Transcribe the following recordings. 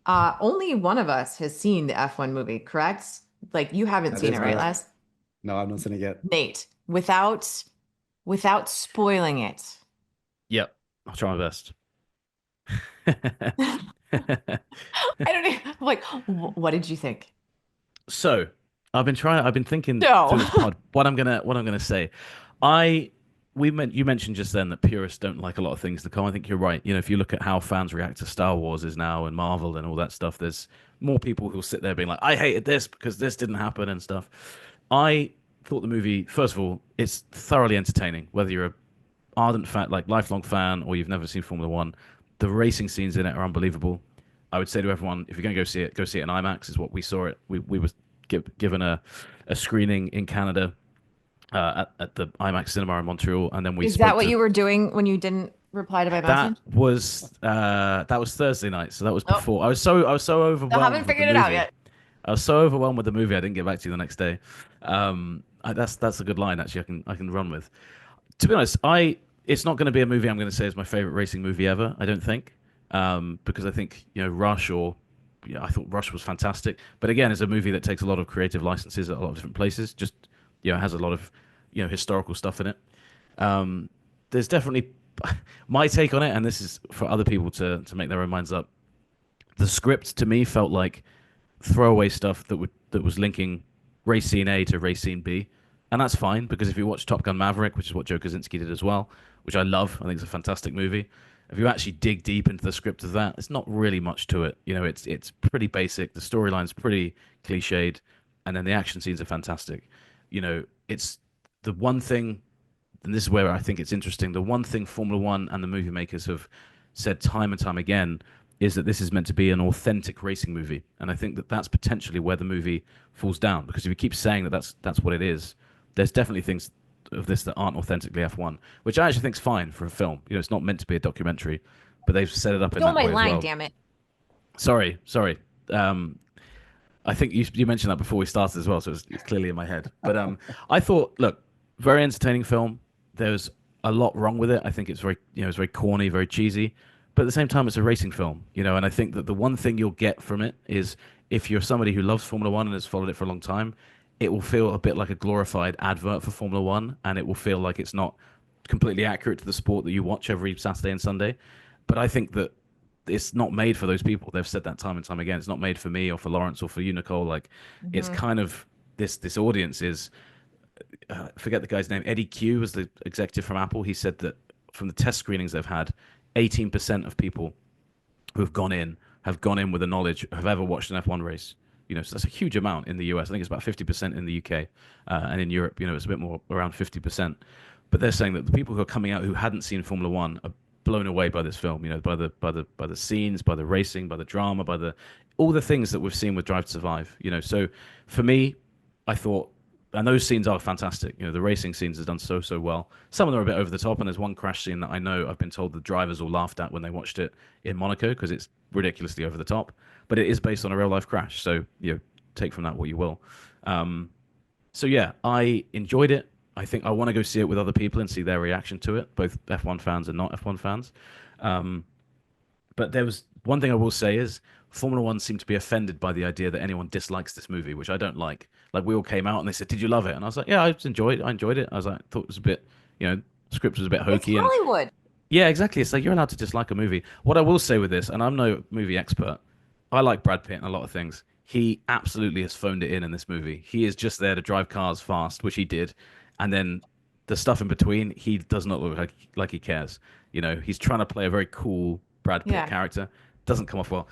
Only one of us has seen the F1 movie, correct? Like you haven't That seen it, is right, correct. Les? No, I've not seen it yet. Nate, without spoiling it. Yep, I'll try my best. I don't know. Like, what did you think? So, I've been thinking No. through this pod what I'm gonna say. I you mentioned just then that purists don't like a lot of things to come. I think you're right. You know, if you look at how fans react to Star Wars is now and Marvel and all that stuff, there's more people who'll sit there being like, I hated this because this didn't happen and stuff. I thought the movie, first of all, it's thoroughly entertaining, whether you're a ardent fan, like lifelong fan, or you've never seen Formula One. The racing scenes in it are unbelievable. I would say to everyone, if you're going to go see it in IMAX. Is what we saw it. We were given a screening in Canada at the IMAX cinema in Montreal, and then we Is that spoke what to you were doing when you didn't reply to my message? that was Thursday night, so that was Nope. before. I was so I overwhelmed haven't with the figured it out movie. yet. I was so overwhelmed with the movie, I didn't get back to you the next day. That's a good line actually. I can run with. To be honest, I it's not going to be a movie I'm going to say is my favorite racing movie ever. I don't think, because I think Rush or I thought Rush was fantastic. But again, it's a movie that takes a lot of creative licenses at a lot of different places. Just it has a lot of historical stuff in it. Um, there's definitely my take on it, and this is for other people to make their own minds up. The script to me felt like throwaway stuff that was linking race scene A to race scene B, and that's fine because if you watch Top Gun Maverick, which is what Joe Kosinski did as well, which I love, I think it's a fantastic movie. If you actually dig deep into the script of that, it's not really much to it. It's pretty basic. The storyline's pretty cliched, and then the action scenes are fantastic. It's the one thing, and this is where I think it's interesting. The one thing Formula One and the movie makers have said time and time again is that this is meant to be an authentic racing movie, and I think that that's potentially where the movie falls down because if you keep saying that that's what it is, there's definitely things of this that aren't authentically F1, which I actually think is fine for a film. It's not meant to be a documentary, but they've set it up in Stole that my way as line, well. damn it. Sorry. Um, I think you mentioned that before we started as well, so it's clearly in my head. But I thought, look, very entertaining film. There's a lot wrong with it. I think it's very, it's very corny, very cheesy. But at the same time, it's a racing film, and I think that the one thing you'll get from it is if you're somebody who loves Formula One and has followed it for a long time, it will feel a bit like a glorified advert for Formula One, and it will feel like it's not completely accurate to the sport that you watch every Saturday and Sunday. But I think that it's not made for those people. They've said that time and time again. It's not made for me or for Lawrence or for you, Nicole. Like, it's Hmm. kind of this audience is forget the guy's name. Eddie Q was the executive from Apple. He said that from the test screenings they've had, 18% of people who've gone in have gone in with the knowledge have ever watched an F1 race. So that's a huge amount in the US. I think it's about 50% in the UK, and in Europe, it's a bit more around 50%. But they're saying that the people who are coming out who hadn't seen Formula One are blown away by this film. By the scenes, by the racing, by the drama, by the all the things that we've seen with Drive to Survive. So for me, I thought, and those scenes are fantastic. The racing scenes have done so well. Some of them are a bit over the top, and there's one crash scene that I know I've been told the drivers all laughed at when they watched it in Monaco because it's ridiculously over the top. But it is based on a real life crash, so take from that what you will. Um, so yeah, I enjoyed it. I think I want to go see it with other people and see their reaction to it, both F1 fans and not F1 fans. Um, but there was one thing I will say is Formula One seemed to be offended by the idea that anyone dislikes this movie, which I don't like. Like we all came out and they said, "Did you love it?" And I was like, "Yeah, I enjoyed it." I was like, thought it was a bit, script was a bit It's hokey, and Hollywood. yeah, exactly. It's like you're allowed to dislike a movie. What I will say with this, and I'm no movie expert, I like Brad Pitt in a lot of things. He absolutely has phoned it in this movie. He is just there to drive cars fast, which he did, and then the stuff in between, he does not look like he cares. He's trying to play a very cool Brad Pitt Yeah. character. Doesn't come off well.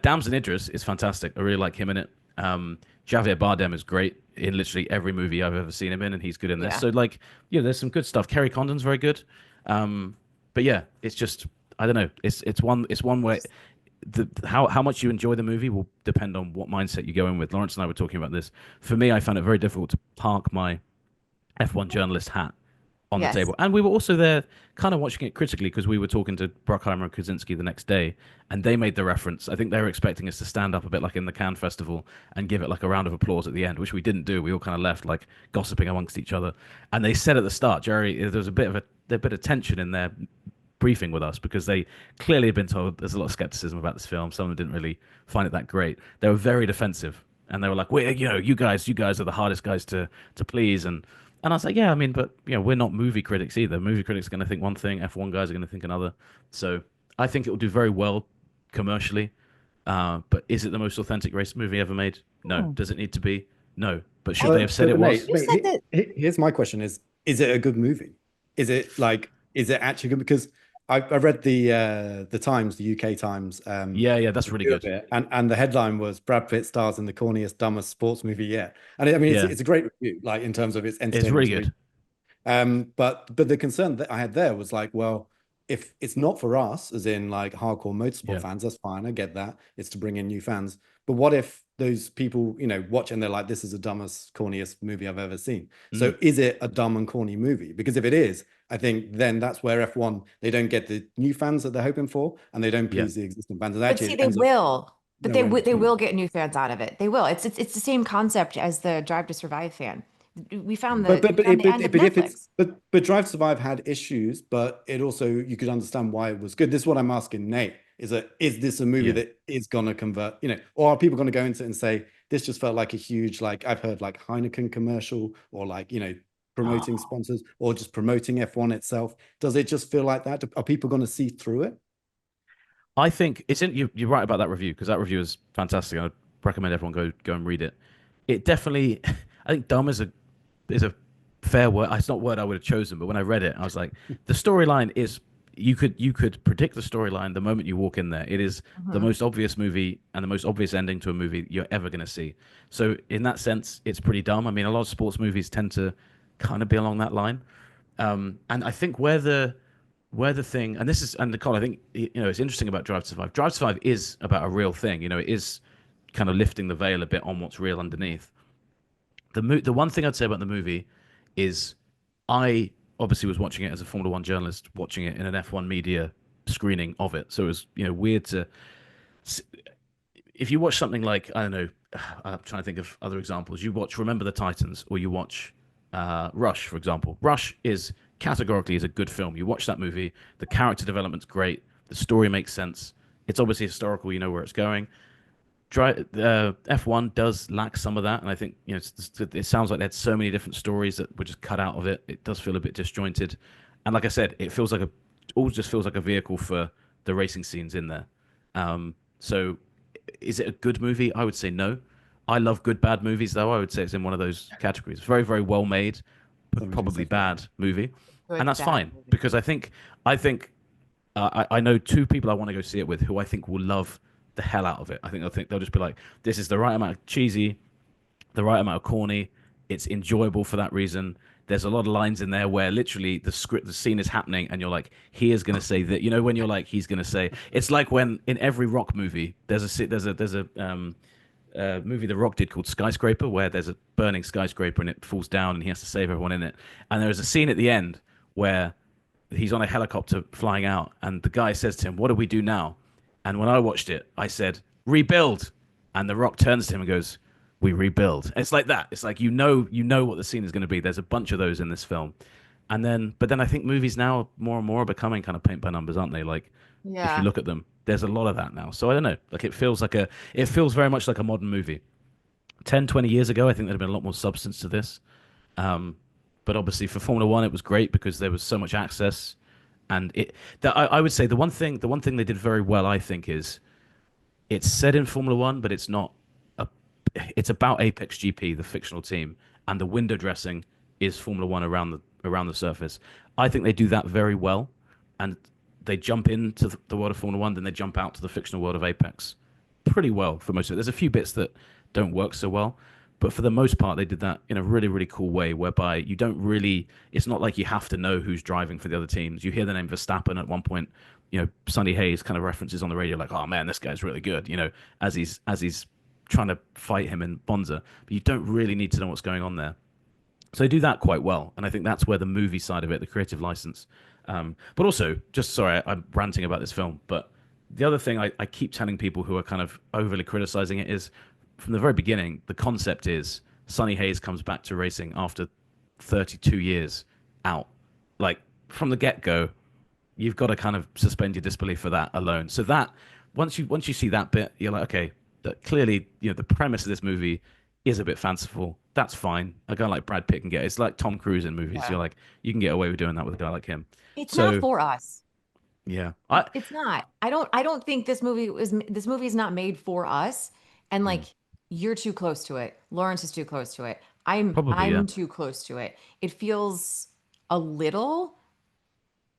Damson Idris is fantastic. I really like him in it. Javier Bardem is great in literally every movie I've ever seen him in, and he's good in this. Yeah. So like, there's some good stuff. Kerry Condon's very good. But yeah, it's just I don't know. It's one where how much you enjoy the movie will depend on what mindset you go in with. Lawrence and I were talking about this. For me, I found it very difficult to park my F1 journalist hat on the Yes. table. And we were also there kind of watching it critically because we were talking to Bruckheimer and Krasinski the next day and they made the reference. I think they were expecting us to stand up a bit like in the Cannes Festival and give it like a round of applause at the end, which we didn't do. We all kind of left like gossiping amongst each other. And they said at the start, Jerry, there was a bit of tension in their briefing with us because they clearly had been told there's a lot of skepticism about this film. Some of them didn't really find it that great. They were very defensive, and they were like, "We, you guys are the hardest guys to please." And I was like, "Yeah, I mean, but we're not movie critics either. Movie critics are going to think one thing, F1 guys are going to think another. So I think it will do very well commercially. But is it the most authentic race movie ever made? No. Hmm. Does it need to be? No. But should they have But said it was? You said that. here's my question: is it a good movie? Is it actually good? Because I read the Times, the UK Times, Yeah, yeah, that's really review of good. it, and the headline was Brad Pitt stars in the corniest, dumbest sports movie yet. And I mean, Yeah, it's a great review, like in terms of it's it's entertaining really to read. good. But the concern that I had there was like, well, if it's not for us, as in like hardcore motorsport Yeah. fans, that's fine. I get that. It's to bring in new fans. But what if those people, watch and they're like, this is the dumbest, corniest movie I've ever seen. Mm, So is it a dumb and corny movie? Because if it is, I think then that's where F1, they don't get the new fans that they're hoping for, and they don't yeah. please the existing fans. And But actually see, it they ends up will. But nowhere in they between. will get new fans out of it. They will. It's the same concept as the Drive to Survive fan. We found Mm. the But we but found it, the but end of but if it's Netflix. but Drive to Survive had issues, but it also you could understand why it was good. This is what I'm asking Nate: is this a movie Yeah. that is gonna convert? Or are people gonna go into it and say this just felt like a huge, like I've heard like Heineken commercial, or like promoting sponsors, or just promoting F1 itself? Does it just feel like that? Are people gonna see through it? I think it's in you're right about that review because that review is fantastic. I'd recommend everyone go and read it. It definitely I think dumb is a fair word. It's not a word I would have chosen, but when I read it, I was like, the storyline is you could predict the storyline the moment you walk in there. It is the Mhm. most obvious movie and the most obvious ending to a movie you're ever going to see. So in that sense, it's pretty dumb. I mean, a lot of sports movies tend to kind of be along that line. And I think where the thing, and this is, and Nicole, I think it's interesting about Drive to Survive. Drive to Survive is about a real thing. It is kind of lifting the veil a bit on what's real underneath. The one thing I'd say about the movie is I obviously was watching it as a Formula One journalist, watching it in an F1 media screening of it. So it was weird to if you watch something like I don't know, I'm trying to think of other examples. You watch Remember the Titans, or you watch Rush, for example. Rush is categorically is a good film. You watch that movie, the character development's great, the story makes sense. It's obviously historical. You know where it's going. F1 does lack some of that, and I think it sounds like they had so many different stories that were just cut out of it. It does feel a bit disjointed, and like I said, it feels like all just feels like a vehicle for the racing scenes in there. So, is it a good movie? I would say no. I love good bad movies, though. I would say it's in one of those categories. Very very well made, but Something probably said. bad movie, and Good, that's bad fine movie. because I think I know two people I want to go see it with who I think will love the hell out of it. I think they'll just be like, this is the right amount of cheesy, the right amount of corny. It's enjoyable for that reason. There's a lot of lines in there where literally the scene is happening, and you're like, he is going to say that. When you're like, he's going to say. It's like when in every rock movie, there's a movie The Rock did called Skyscraper, where there's a burning skyscraper and it falls down, and he has to save everyone in it. And there is a scene at the end where he's on a helicopter flying out, and the guy says to him, "What do we do now?" And when I watched it, I said, "Rebuild." And The Rock turns to him and goes, "We rebuild." It's like that. It's like you know what the scene is going to be. There's a bunch of those in this film, but then I think movies now more and more are becoming kind of paint by numbers, aren't they? Like if you Yeah. look at them, there's a lot of that now. So I don't know. Like it feels very much like a modern movie. 10, 20 years ago, I think there'd have been a lot more substance to this. Um, but obviously for Formula One, it was great because there was so much access, and I would say the one thing they did very well, I think, is it's set in Formula One, but it's not a, it's about Apex GP, the fictional team, and the window dressing is Formula One around the surface. I think they do that very well, and they jump into the world of Formula One, then they jump out to the fictional world of Apex pretty well for most of it. There's a few bits that don't work so well, but for the most part, they did that in a really, really cool way, whereby you don't really, it's not like you have to know who's driving for the other teams. You hear the name Verstappen at one point, Sonny Hayes kind of references on the radio, like, oh man, this guy's really good, as he's trying to fight him in Bonza, but you don't really need to know what's going on there. So they do that quite well, and I think that's where the movie side of it, the creative license. But also, just sorry, I'm ranting about this film, but the other thing I keep telling people who are kind of overly criticizing it is, from the very beginning, the concept is Sonny Hayes comes back to racing after 32 years out. Like from the get go, you've got to kind of suspend your disbelief for that alone. So that once you see that bit, you're like, okay, that clearly, the premise of this movie is a bit fanciful. That's fine. A guy like Brad Pitt can get it. It's like Tom Cruise in movies. Yeah. You're like, you can get away with doing that with a guy like him. It's not So for us. yeah, It's not. I don't think this movie is not made for us. And like mm, you're too close to it. Lawrence is too close to it. I'm probably yeah. I'm too close to it. It feels a little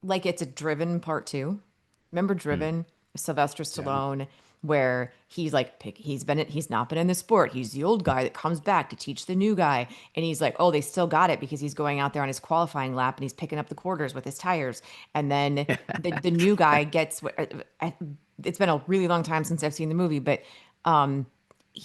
like it's a Driven part two. Remember Mm, Driven? Sylvester Yeah. Stallone, where he's like he's not been in the sport. He's the old guy that comes back to teach the new guy. And he's like, oh, they still got it because he's going out there on his qualifying lap and he's picking up the quarters with his tires. And then the new guy gets it's been a really long time since I've seen the movie, but um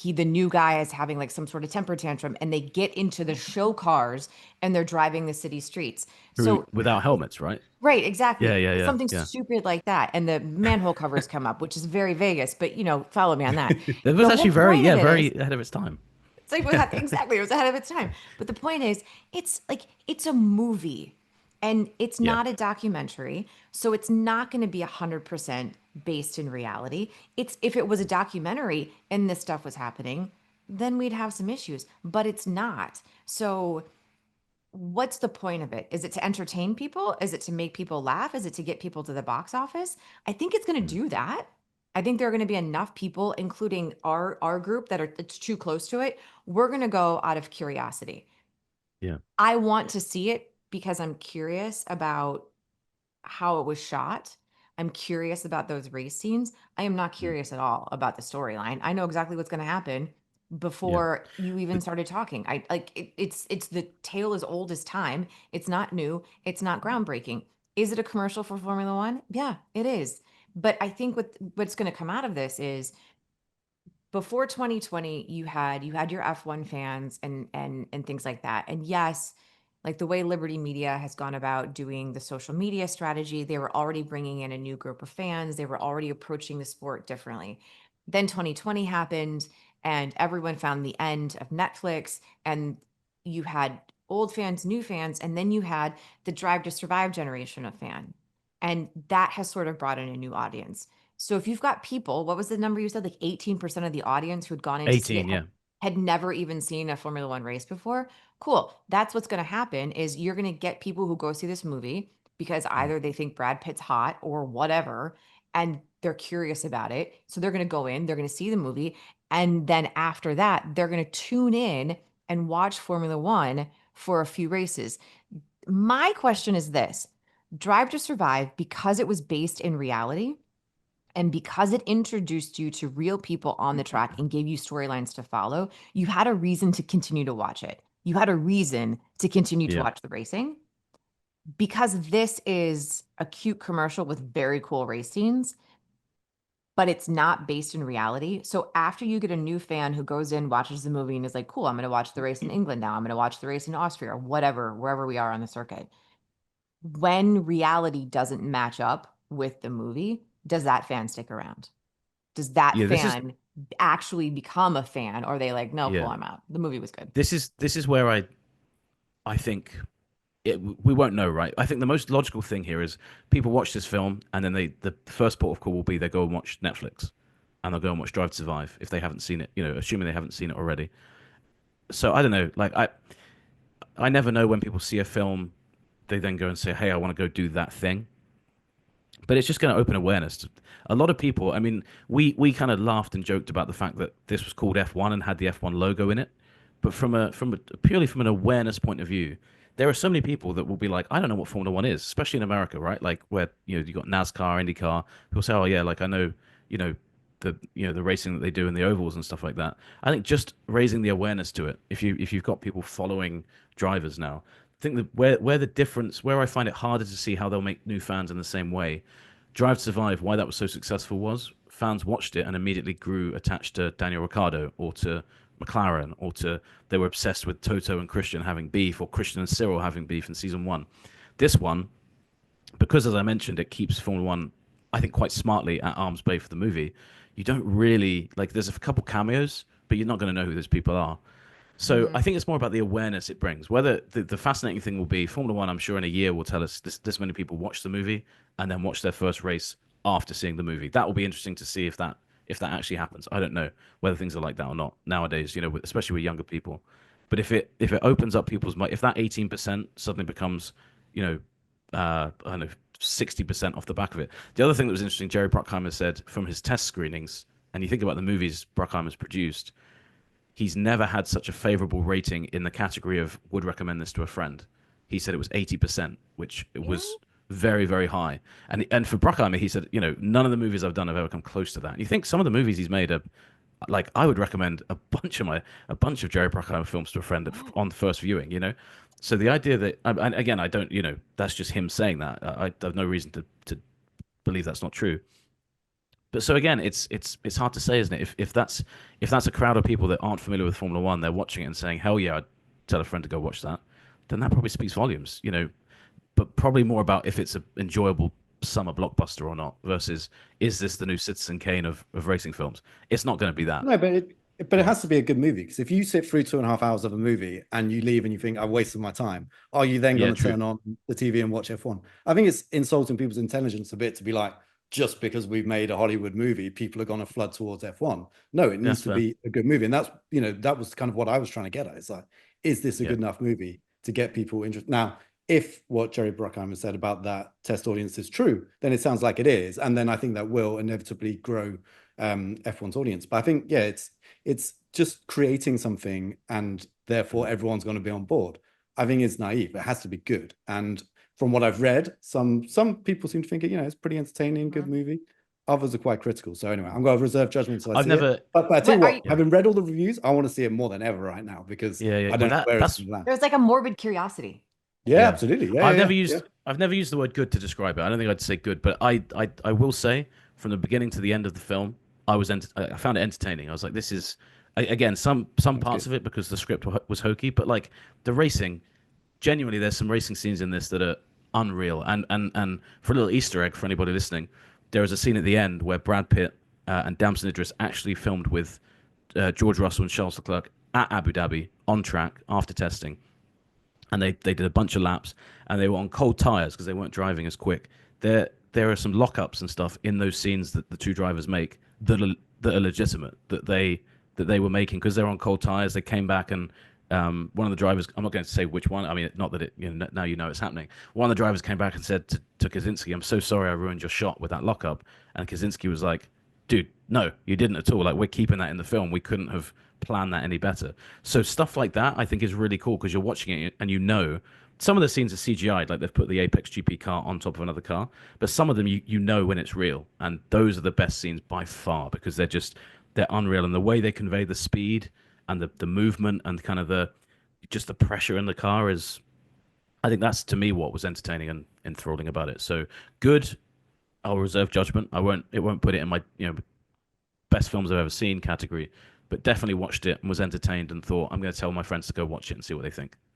the new guy is having like some sort of temper tantrum and they get into the show cars and they're driving the city streets. So without helmets, right? right, Yeah, exactly. yeah, yeah, Something yeah. stupid like that. And the manhole covers come up, which is very Vegas, but follow me on that. That was The whole actually very, point yeah, of it is very ahead of its time. it's like exactly, it was ahead of its time. But the point is, it's like it's a movie and it's Yeah. not a documentary. So it's not going to be 100% based in reality. It's if it was a documentary and this stuff was happening, then we'd have some issues, but it's not. So what's the point of it? Is it to entertain people? Is it to make people laugh? Is it to get people to the box office? I think it's going to Mm, do that. I think there are going to be enough people, including our group, that are it's too close to it. We're going to go out of curiosity. yeah. I want to see it because I'm curious about how it was shot. I'm curious about those race scenes. I am not Mm, curious at all about the storyline. I know exactly what's going to happen yeah. before you even But started talking. I like it's the tale as old as time. It's not new. It's not groundbreaking. Is it a commercial for Formula 1? Yeah, it is. But I think what's going to come out of this is before 2020 you had your F1 fans and things like that. And yes, like the way Liberty Media has gone about doing the social media strategy, they were already bringing in a new group of fans. They were already approaching the sport differently. Then 2020 happened and everyone found the end of Netflix and you had old fans, new fans, and then you had the Drive to Survive generation of fan. And that has sort of brought in a new audience. So if you've got people, what was the number you said? Like 18% of the audience who had gone in to see 18, it yeah. had never even seen a Formula One race before. Cool. That's what's going to happen is you're going to get people who go see this movie because Mm, either they think Brad Pitt's hot or whatever, and they're curious about it. So they're going to go in, they're going to see the movie. And then after that, they're going to tune in and watch Formula One for a few races. My question is this: Drive to Survive, because it was based in reality, and because it introduced you to real people on the track and gave you storylines to follow, you had a reason to continue to watch it. You had a reason to continue to yeah. watch the racing. Because this is a cute commercial with very cool race scenes, but it's not based in reality. So after you get a new fan who goes in, watches the movie, and is like, cool, I'm going to watch the race in England now. I'm going to watch the race in Austria or whatever, wherever we are on the circuit. When reality doesn't match up with the movie, does that fan stick around? Does that Yeah, fan actually become a fan? Or are they like, no, cool, yeah. I'm out. The movie was good. This is where I think we won't know, right? I think the most logical thing here is people watch this film and then the first port of call will be they go and watch Netflix and they'll go and watch Drive to Survive if they haven't seen it, assuming they haven't seen it already. So I don't know, like I never know when people see a film, they then go and say, "Hey, I want to go do that thing." But it's just going to open awareness to a lot of people. I mean, we kind of laughed and joked about the fact that this was called F1 and had the F1 logo in it, but from a purely from an awareness point of view, there are so many people that will be like, I don't know what Formula One is, especially in America, right? Like where you got NASCAR, IndyCar. People say, oh yeah, like I know, you know the racing that they do in the ovals and stuff like that. I think just raising the awareness to it. If you've got people following drivers now, I think that where the difference, where I find it harder to see how they'll make new fans in the same way. Drive to Survive, why that was so successful was fans watched it and immediately grew attached to Daniel Ricciardo or to McLaren or to they were obsessed with Toto and Christian having beef or Christian and Cyril having beef in season one. This one, because as I mentioned, it keeps Formula One, I think, quite smartly at arm's bay for the movie. You don't really like. There's a couple cameos, but you're not going to know who those people are. So I Mhm. think it's more about the awareness it brings. Whether the fascinating thing will be Formula One, I'm sure in a year will tell us this many people watch the movie and then watch their first race after seeing the movie. That will be interesting to see if that actually happens. I don't know whether things are like that or not nowadays. Especially with younger people. But if it opens up people's mind, if that 18% suddenly becomes, you know, I don't know, 60% off the back of it. The other thing that was interesting, Jerry Bruckheimer said from his test screenings, and you think about the movies Bruckheimer's produced, he's never had such a favorable rating in the category of would recommend this to a friend. He said it was 80%, which it Yeah. was very, very high. And for Bruckheimer, he said, none of the movies I've done have ever come close to that. And you think some of the movies he's made are like I would recommend a bunch of Jerry Bruckheimer films to a friend Yeah. on first viewing. So the idea that, and again, I don't, that's just him saying that. I have no reason to believe that's not true. But so again, it's hard to say, isn't it? If that's a crowd of people that aren't familiar with Formula One, they're watching it and saying, "Hell yeah, I'd tell a friend to go watch that," then that probably speaks volumes. But probably more about if it's an enjoyable summer blockbuster or not, versus is this the new Citizen Kane of racing films? It's not going to be that. No, but it Yeah, has to be a good movie, because if you sit through 2.5 hours of a movie and you leave and you think I've wasted my time, are you then yeah, going to true. turn on the TV and watch F1? I think it's insulting people's intelligence a bit to be like, just because we've made a Hollywood movie, people are going to flood towards F1. No, it Yeah, needs that's to fair. be a good movie. And that was kind of what I was trying to get at. It's like, is this a Yeah. good enough movie to get people interested? Now, if what Jerry Bruckheimer said about that test audience is true, then it sounds like it is. And then I think that will inevitably grow F1's audience. But I think, yeah, it's just creating something and therefore Mhm. everyone's going to be on board. I think it's naive. It has to be good. And from what I've read, some people seem to think it's pretty entertaining, good Mhm. movie. Others are quite critical. So anyway, I'm going to reserve judgment until I I've see it. never. But I tell you What are what, you? Yeah, having read all the reviews, I want to see it more than ever right now, because yeah, yeah. I Well, don't know that where it's that's going to land. There's like a morbid curiosity. Yeah, yeah. absolutely. Yeah, I've yeah, never yeah. used I've never used the word good to describe it. I don't think I'd say good, but I will say from the beginning to the end of the film, I found it entertaining. I was like, this is again some That's parts good. of it because the script was hokey, but like the racing, genuinely, there's some racing scenes in this that are unreal. And for a little Easter egg for anybody listening, there is a scene at the end where Brad Pitt and Damson Idris actually filmed with George Russell and Charles Leclerc at Abu Dhabi on track after testing, and they did a bunch of laps, and they were on cold tires because they weren't driving as quick. There are some lockups and stuff in those scenes that the two drivers make that are legitimate, that they were making because they're on cold tires. They came back, and one of the drivers, I'm not going to say which one. I mean, not that now it's happening. One of the drivers came back and said to Kaczynski, "I'm so sorry I ruined your shot with that lockup," and Kaczynski was like, dude, no, you didn't at all. Like, we're keeping that in the film. We couldn't have planned that any better. So stuff like that, I think, is really cool because you're watching it and some of the scenes are CGI'd, like they've put the Apex GP car on top of another car, but some of them you know when it's real, and those are the best scenes by far because they're unreal, and the way they convey the speed and the movement and kind of the pressure in the car is, I think that's to me what was entertaining and enthralling about it. So good. I'll reserve judgment. It won't put it in my best films I've ever seen category, but definitely watched it and was entertained and thought I'm going to tell my friends to go watch it and see what they think.